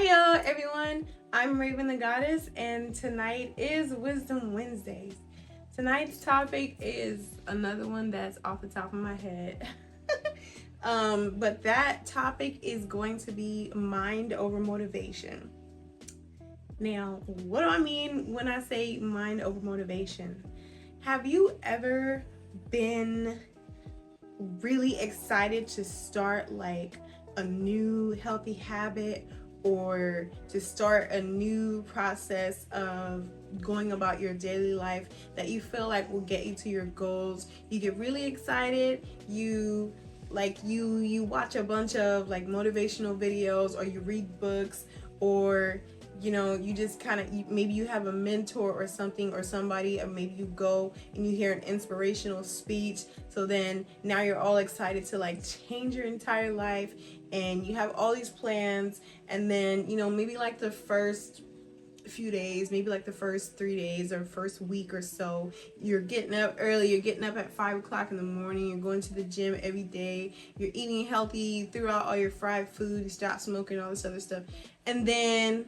Hiya everyone, I'm Raven the Goddess, and tonight is Wisdom Wednesdays. Tonight's topic is another one that's off the top of my head. But that topic is going to be mind over motivation. Now, what do I mean when I say mind over motivation? Have you ever been really excited to start like a new healthy habit, or to start a new process of going about your daily life that you feel like will get you to your goals? You get really excited, you watch a bunch of like motivational videos, or you read books, or you just kind of, maybe you have a mentor or something, or somebody, or maybe you go and you hear an inspirational speech. So then now you're all excited to like change your entire life, and you have all these plans. And then maybe like the first few days, maybe like the first 3 days or first week or so, you're getting up early, you're getting up at 5 o'clock in the morning, you're going to the gym every day, you're eating healthy, threw out all your fried food, you stop smoking, all this other stuff. And then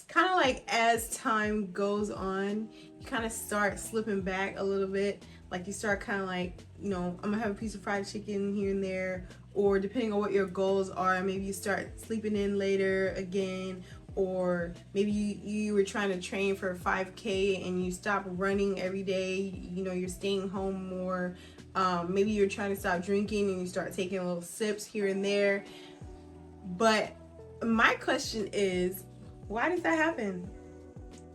kind of like as time goes on, you kind of start slipping back a little bit. Like you start kind of like, I'm gonna have a piece of fried chicken here and there, or depending on what your goals are, maybe you start sleeping in later again, or maybe you were trying to train for a 5K and you stop running every day, you're staying home more. Maybe you're trying to stop drinking and you start taking little sips here and there. But my question is, why does that happen?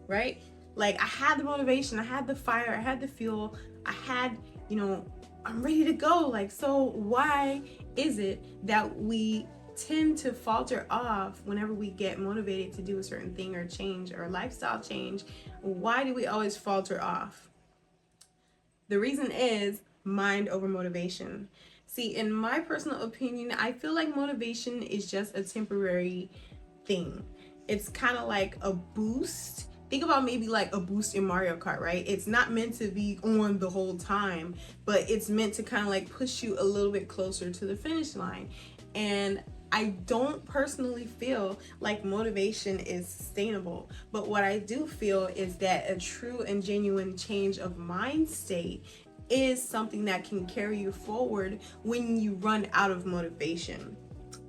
Right? Like, I had the motivation, I had the fire, I had the fuel, I had, I'm ready to go. Like, so why is it that we tend to falter off whenever we get motivated to do a certain thing or change or lifestyle change? Why do we always falter off? The reason is mind over motivation. See, in my personal opinion, I feel like motivation is just a temporary thing. It's kind of like a boost. Think about maybe like a boost in Mario Kart, right? It's not meant to be on the whole time, but it's meant to kind of like push you a little bit closer to the finish line. And I don't personally feel like motivation is sustainable, but what I do feel is that a true and genuine change of mind state is something that can carry you forward when you run out of motivation.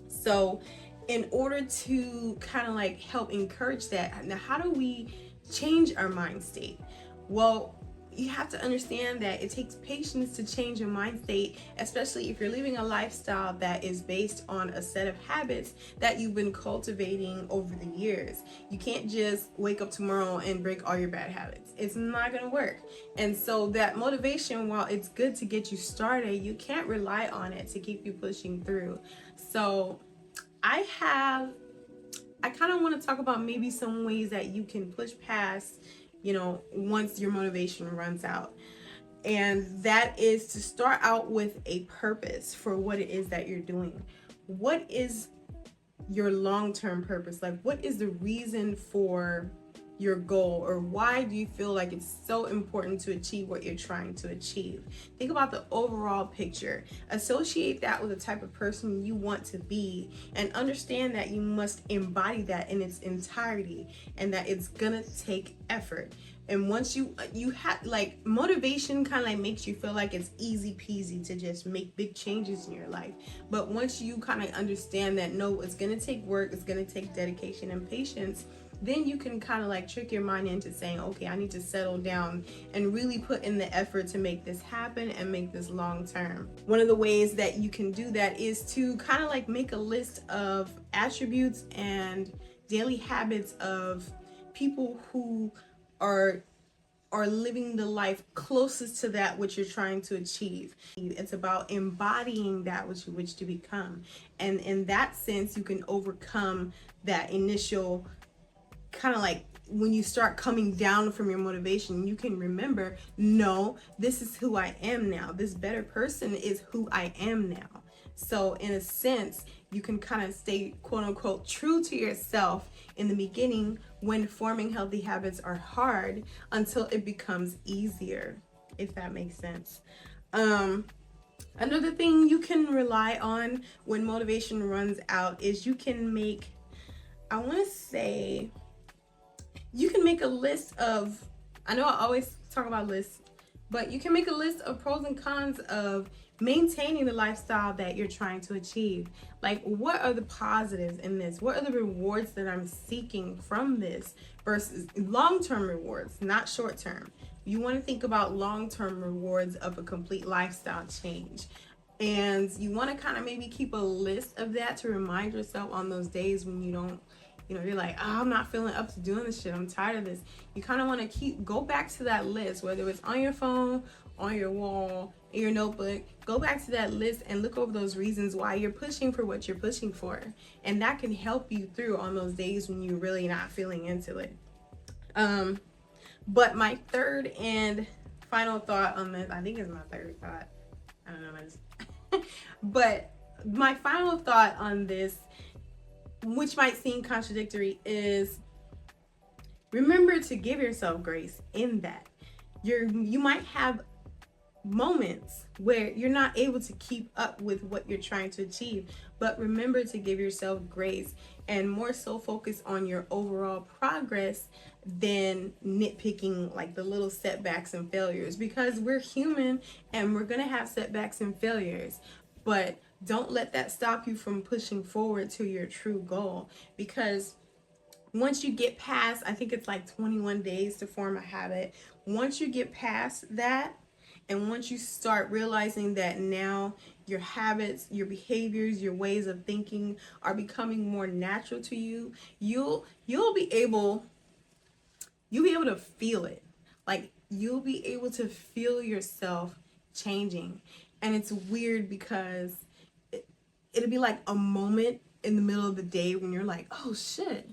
So in order to kind of like help encourage that, now how do we change our mind state? Well, you have to understand that it takes patience to change your mind state, especially if you're living a lifestyle that is based on a set of habits that you've been cultivating over the years. You can't just wake up tomorrow and break all your bad habits. It's not gonna work. And so that motivation, while it's good to get you started, you can't rely on it to keep you pushing through. So I kind of want to talk about maybe some ways that you can push past, once your motivation runs out. And that is to start out with a purpose for what it is that you're doing. What is your long-term purpose? Like, what is the reason for your goal, or why do you feel like it's so important to achieve what you're trying to achieve? Think about the overall picture. Associate that with the type of person you want to be, and understand that you must embody that in its entirety, and that it's gonna take effort. And once you have, like, motivation kind of like makes you feel like it's easy peasy to just make big changes in your life. But once you kind of understand that no, it's gonna take work, it's gonna take dedication and patience, then you can kind of like trick your mind into saying, okay, I need to settle down and really put in the effort to make this happen and make this long term. One of the ways that you can do that is to kind of like make a list of attributes and daily habits of people who are living the life closest to that which you're trying to achieve. It's about embodying that which you wish to become. And in that sense, you can overcome that initial kind of like, when you start coming down from your motivation, you can remember, no, this is who I am now. This better person is who I am now. So in a sense, you can kind of stay quote unquote true to yourself in the beginning when forming healthy habits are hard, until it becomes easier, if that makes sense. Another thing you can rely on when motivation runs out is you can make I want to say you can make a list of, I know I always talk about lists, but you can make a list of pros and cons of maintaining the lifestyle that you're trying to achieve. Like, what are the positives in this? What are the rewards that I'm seeking from this versus long-term rewards, not short-term? You want to think about long-term rewards of a complete lifestyle change. And you want to kind of maybe keep a list of that to remind yourself on those days when you don't, you're like, oh, I'm not feeling up to doing this shit. I'm tired of this. You kind of want to go back to that list, whether it's on your phone, on your wall, in your notebook. Go back to that list and look over those reasons why you're pushing for what you're pushing for. And that can help you through on those days when you're really not feeling into it. But my third and final thought on this, I think it's my third thought. I don't know. But my final thought on this, which might seem contradictory, is remember to give yourself grace in that. You might have moments where you're not able to keep up with what you're trying to achieve, but remember to give yourself grace and more so focus on your overall progress than nitpicking like the little setbacks and failures, because we're human and we're gonna have setbacks and failures. But don't let that stop you from pushing forward to your true goal, because once you get past, I think it's like 21 days to form a habit. Once you get past that, and once you start realizing that now your habits, your behaviors, your ways of thinking are becoming more natural to you, you'll be able to feel it. Like, you'll be able to feel yourself changing. And it's weird because it'll be like a moment in the middle of the day when you're like, oh shit,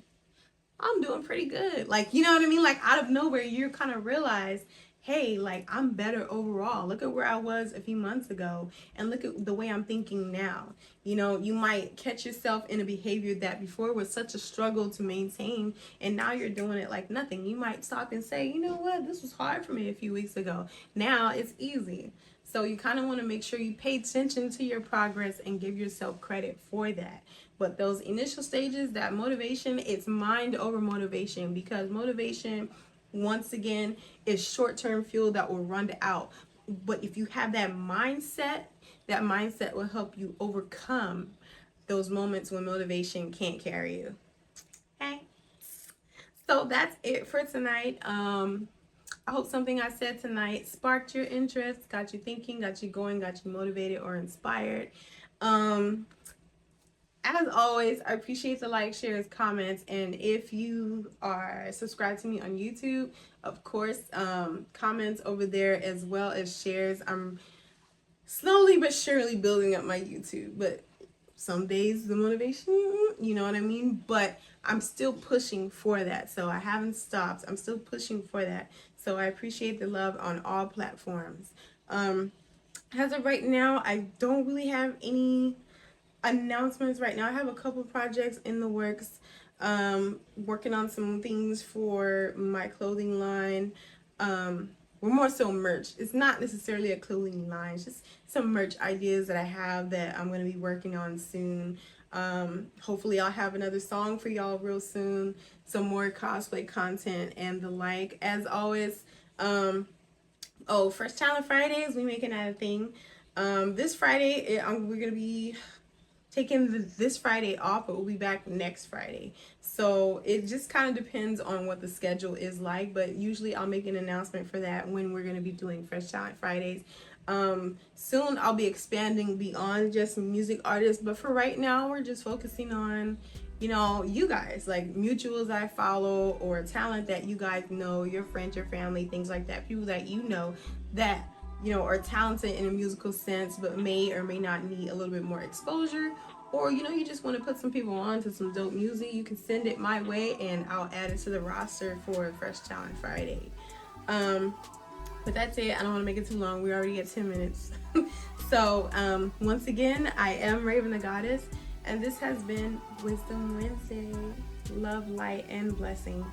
I'm doing pretty good. Like, you know what I mean? Like, out of nowhere, you kind of realize, hey, like, I'm better overall. Look at where I was a few months ago and look at the way I'm thinking now. You know, you might catch yourself in a behavior that before was such a struggle to maintain, and now you're doing it like nothing. You might stop and say, you know what, this was hard for me a few weeks ago. Now it's easy. So you kind of want to make sure you pay attention to your progress and give yourself credit for that. But those initial stages, that motivation, it's mind over motivation, because motivation, once again, is short-term fuel that will run out. But if you have that mindset will help you overcome those moments when motivation can't carry you. Okay? So that's it for tonight. I hope something I said tonight sparked your interest, got you thinking, got you going, got you motivated or inspired. As always, I appreciate the likes, shares, comments, and if you are subscribed to me on YouTube, of course, comments over there as well as shares. I'm slowly but surely building up my YouTube, but some days the motivation, you know what I mean? But I'm still pushing for that, so I haven't stopped. I'm still pushing for that. So I appreciate the love on all platforms. As of right now, I don't really have any announcements right now. I have a couple projects in the works, working on some things for my clothing line. We're more so merch. It's not necessarily a clothing line, it's just some merch ideas that I have that I'm going to be working on soon. Hopefully I'll have another song for y'all real soon, some more cosplay content and the like. As always, Fresh Talent Fridays, we making that a thing. This Friday, we're going to be taking this Friday off, but we'll be back next Friday. So it just kind of depends on what the schedule is like, but usually I'll make an announcement for that when we're going to be doing Fresh Talent Fridays. Soon I'll be expanding beyond just music artists, but for right now we're just focusing on, you know, you guys, like mutuals I follow or talent that you guys know, your friends, your family, things like that, people that you know that, you know, are talented in a musical sense but may or may not need a little bit more exposure, or, you know, you just want to put some people on to some dope music. You can send it my way and I'll add it to the roster for Fresh Talent Friday. But that's it. I don't want to make it too long. We already at 10 minutes. So once again, I am Raven the Goddess, and this has been Wisdom Wednesday. Love, light, and blessing.